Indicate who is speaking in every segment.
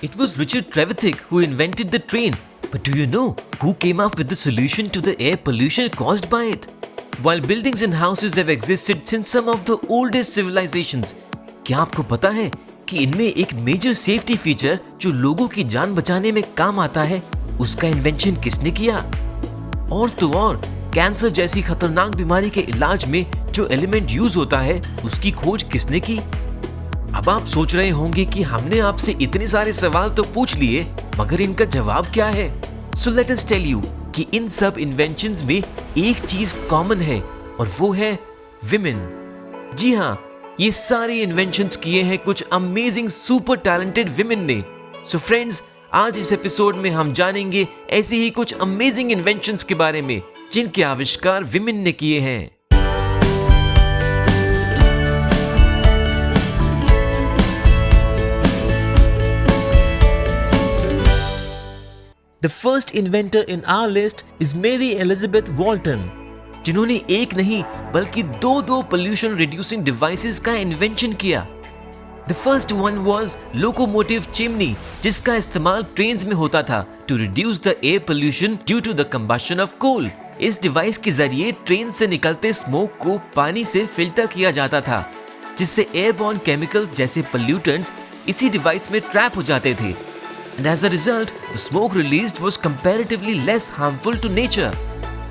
Speaker 1: It was Richard Trevithick who invented the train. But do you know who came up with the solution to the air pollution caused by it? While buildings and houses have existed since some of the oldest civilizations, क्या आपको पता है कि इनमें एक major safety feature जो लोगों की जान बचाने में काम आता है, उसका इन्वेंशन किसने किया? और तो और कैंसर जैसी खतरनाक बीमारी के इलाज में जो एलिमेंट यूज होता है, उसकी खोज किसने की? अब आप सोच रहे होंगे कि हमने आपसे इतने सारे सवाल तो पूछ लिए, मगर इनका जवाब क्या है? So let us tell you कि इन सब इन्वेंशंस में एक चीज कॉमन है और वो है विमेन। जी हाँ, ये सारे इन्वेंशंस किए हैं कुछ अमेजिंग सुपर टैलेंटेड विमेन ने। सो फ्रेंड्स, आज इस एपिसोड में हम जानेंगे ऐसे ही कुछ अमेजिंग इन्वेंशंस के बारे में जिनके आविष्कार विमेन ने किए हैं। The first inventor in our list is Mary Elizabeth Walton, जिन्होंने एक नहीं बल्कि दो pollution reducing devices का इन्वेंशन किया। The first one was locomotive chimney, जिसका इस्तेमाल ट्रेन्स में होता था to reduce the air pollution due to the combustion of coal। इस डिवाइस के जरिए ट्रेन से निकलते स्मोक को पानी से फिल्टर किया जाता था, जिससे एयरबॉर्न केमिकल्स जैसे पोल्यूटेंट्स इसी डिवाइस में ट्रैप हो जाते थे। And as a result, the smoke released was comparatively less harmful to nature.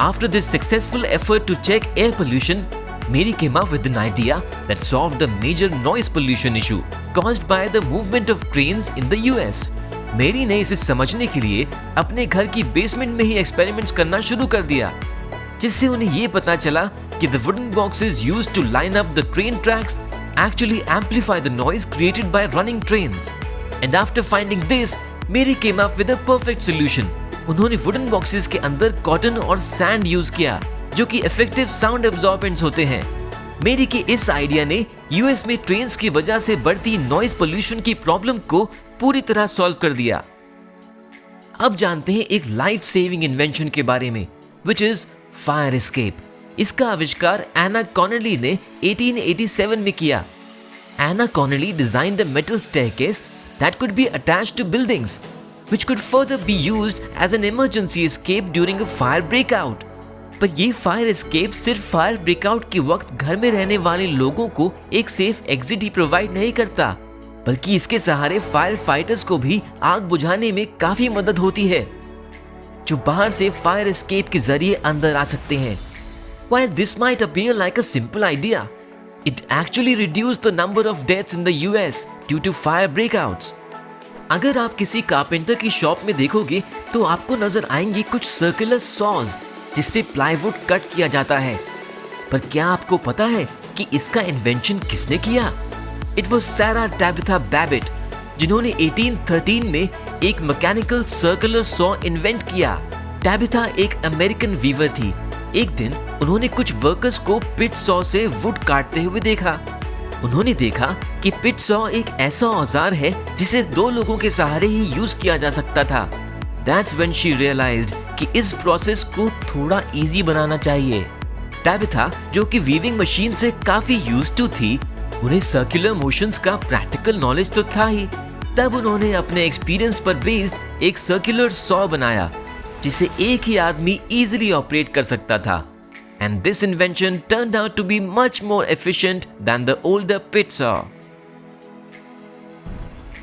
Speaker 1: After this successful effort to check air pollution, Mary came up with an idea that solved a major noise pollution issue caused by the movement of trains in the US. Mary ने इसे समझने के लिए अपने घर की basement में ही experiments करना शुरू कर दिया, जिससे उन्हें ये पता चला कि the wooden boxes used to line up the train tracks actually amplify the noise created by running trains. And after finding this, Mary came up with a perfect solution. उन्होंने वुडन बॉक्सेस के अंदर cotton और sand use किया, जो कि effective sound एब्जॉर्बेंट्स होते हैं। मेरी के इस आइडिया ने यूएस में ट्रेन्स की वजह से बढ़ती नॉइज पोल्यूशन की प्रॉब्लम को पूरी तरह सॉल्व कर दिया। अब जानते हैं एक लाइफ सेविंग इन्वेंशन के बारे में, विच इज फायर एस्केप। इसका आविष्कार एना कॉनली ने 1887 में किया। Anna Connelly designed a metal staircase that could be attached to buildings, which could further be used as an emergency escape during a fire breakout. पर ये फायर एस्केप सिर्फ fire breakout के वक्त घर में रहने वाले लोगों को एक सेफ एग्जिट ही प्रोवाइड नहीं करता, बल्कि इसके सहारे फायर फाइटर्स को भी आग बुझाने में काफी मदद होती है, जो बाहर से फायर एस्केप के जरिए अंदर आ सकते हैं। While this might appear like a simple idea, it actually reduced the number of deaths in the US due to fire breakouts. अगर आप किसी कारपेंटर की शॉप में देखोगे तो आपको नजर आएंगी कुछ सर्कुलर सॉज जिससे प्लाईवुड कट किया जाता है। पर क्या आपको पता है कि इसका इन्वेंशन किसने किया? इट वाज सारा टैबिथा बैबेट, जिन्होंने 1813 में एक मैकेनिकल सर्कुलर सॉ इन्वेंट किया। टैबिथा एक अमेरिकन वीवर थी। एक दिन उन्होंने कुछ वर्कर्स को पिट सॉ से वुड काटते हुए देखा। उन्होंने देखा कि पिट सॉ एक ऐसा औजार है जिसे दो लोगों के सहारे ही यूज किया जा सकता था। That's when she realized कि इस प्रोसेस को थोड़ा इजी बनाना चाहिए। टैबिथा, जो कि वीविंग मशीन से काफी यूज्ड टू थी, उन्हें सर्कुलर मोशंस का प्रैक्टिकल नॉलेज तो था ही। तब उन्होंने अपने एक्सपीरियंस पर बेस्ड एक सर्कुलर सॉ बनाया, जिसे एक ही आदमी इजीली ऑपरेट कर सकता था। And this invention turned out to be much more efficient than the older pit saw.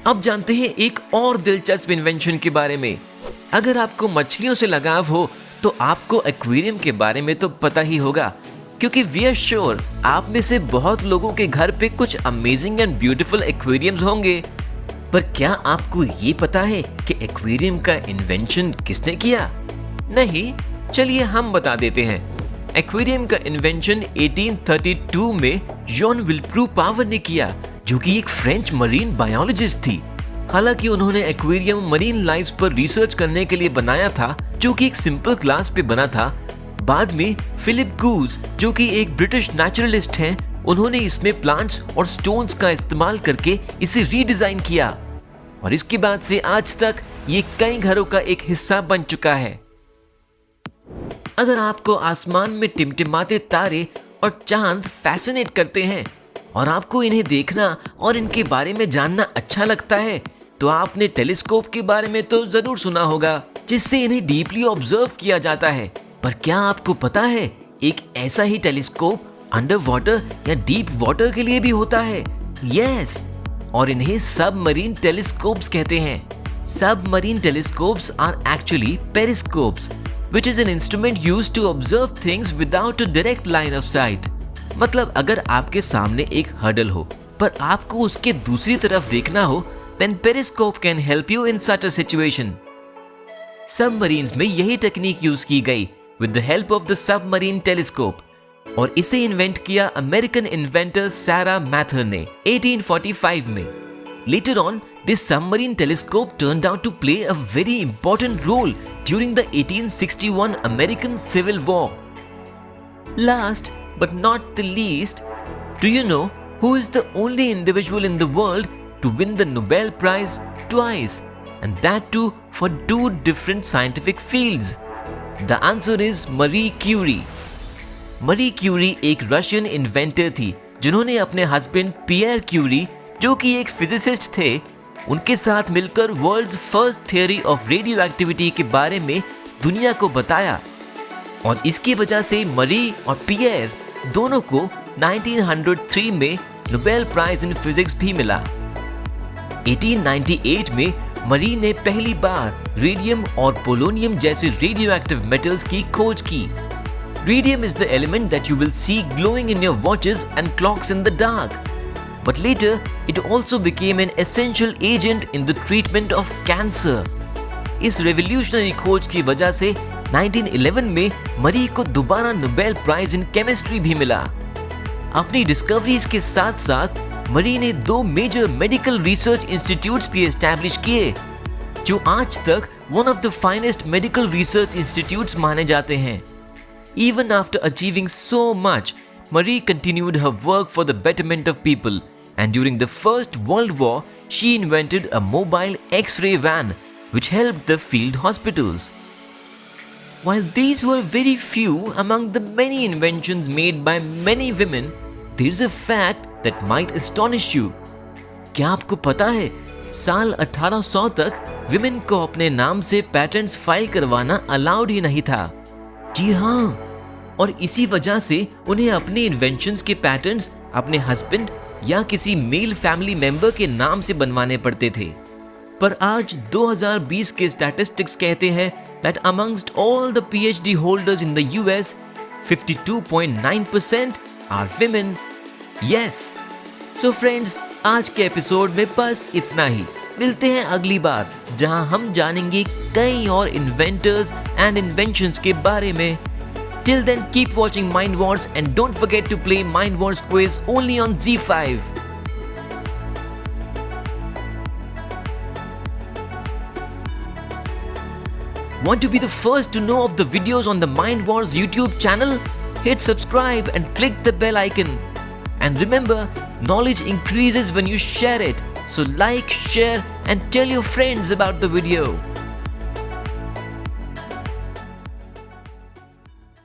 Speaker 1: अब जानते हैं एक और दिलचस्प इन्वेंशन के बारे में। अगर आपको मछलियों से लगाव हो तो आपको एक्वेरियम के बारे में तो पता ही होगा, क्योंकि वी आर श्योर आप में से बहुत लोगों के घर पे कुछ अमेजिंग एंड ब्यूटीफुल एक्वेरियम्स होंगे। पर क्या आपको ये पता है कि एक्वेरियम का इन्वेंशन किसने किया? नहीं, चलिए हम बता देते हैं। एक्वेरियम का इन्वेंशन 1832 में जॉन विल्प्रू पावर ने किया, जो कि एक फ्रेंच मरीन बायोलॉजिस्ट थी। हालांकि उन्होंने एक्वेरियम मरीन लाइफ्स पर रिसर्च करने के लिए बनाया था, जो कि एक सिंपल ग्लास पे बना था। बाद में फिलिप गूज, जो कि एक ब्रिटिश नेचुरलिस्ट हैं, उन्होंने इसमें प्लांट्स और स्टोन्स का इस्तेमाल करके इसे रीडिजाइन किया, और इसके बाद से आज तक ये कई घरों का एक हिस्सा बन चुका है। अगर आपको आसमान में टिमटिमाते तारे और चांद फैसिनेट करते हैं और आपको इन्हें देखना और इनके बारे में जानना अच्छा लगता है, तो आपने टेलीस्कोप के बारे में तो जरूर सुना होगा, जिससे इन्हें डीपली ऑब्जर्व किया जाता है। पर क्या आपको पता है एक ऐसा ही टेलीस्कोप अंडर वाटर या डीप वाटर के लिए भी होता है? यस, और इन्हें सबमरीन टेलीस्कोप्स कहते हैं। Submarine telescopes are actually periscopes, which is an instrument used to observe things without a direct line of sight. मतलब अगर आपके सामने एक हर्डल हो पर आपको उसके दूसरी तरफ देखना हो, then periscope can help you in such a situation. Submarines में यही टेक्निक यूज की गई with the help of the submarine telescope, और इसे इन्वेंट किया अमेरिकन इन्वेंटर सारा मैथर ने 1845 में। Later on, this submarine telescope turned out to play a very important role during the 1861 American Civil War. Last but not the least, do you know who is the only individual in the world to win the Nobel Prize twice, and that too for two different scientific fields? The answer is Marie Curie. Marie Curie एक Russian inventor थी जिन्होंने अपने husband पियर Curie, जो कि एक physicist थे, उनके साथ मिलकर world's first theory of radioactivity के बारे में दुनिया को बताया, और इसकी वजह से मरी और पियर दोनों को 1903 में नोबेल प्राइज इन फिजिक्स भी मिला। 1898 में मरी ने पहली बार रेडियम और पोलोनियम जैसे रेडियो एक्टिव मेटल्स की खोज की। Radium is the element that you will see glowing in your watches and clocks in the dark. But later, it also became an essential agent in the treatment of cancer. इस revolutionary खोज की वजह से 1911 में मरी को दोबारा Nobel prize in chemistry भी मिला। अपनी डिस्कवरीज के साथ साथ मरी ने 2 मेजर मेडिकल रिसर्च इंस्टीट्यूट्स भी एस्टैब्लिश किए, जो आज तक one of the finest medical research institutes माने जाते हैं। Even after achieving so much, Marie continued her work for the betterment of people, and during the First World War, she invented a mobile X-ray van which helped the field hospitals. While these were very few among the many inventions made by many women, there is a fact that might astonish you. क्या आपको पता है साल 1800 तक women को अपने नाम से पैटेंट्स फाइल करवाना अलाउड ही नहीं था। जी हाँ, और इसी वजह से उन्हें अपने इन्वेंशंस के पैटर्न्स अपने हस्बैंड या किसी मेल फैमिली मेंबर के नाम से बनवाने पड़ते थे। पर आज 2020 के स्टैटिस्टिक्स कहते हैं that amongst all the PhD holders in the US, 52.9% are women. Yes. So friends, आज के एपिसोड में बस इतना ही। मिलते हैं अगली बार, जहां हम जानेंगे कई और इन्वेंटर्स एंड इन्वेंशंस के बारे में। Till then, keep watching Mind Wars and don't forget to play Mind Wars quiz only on Z5. Want to be the first to know of the videos on the Mind Wars YouTube channel? Hit subscribe and click the bell icon. And remember, knowledge increases when you share it. So like, share and tell your friends about the video.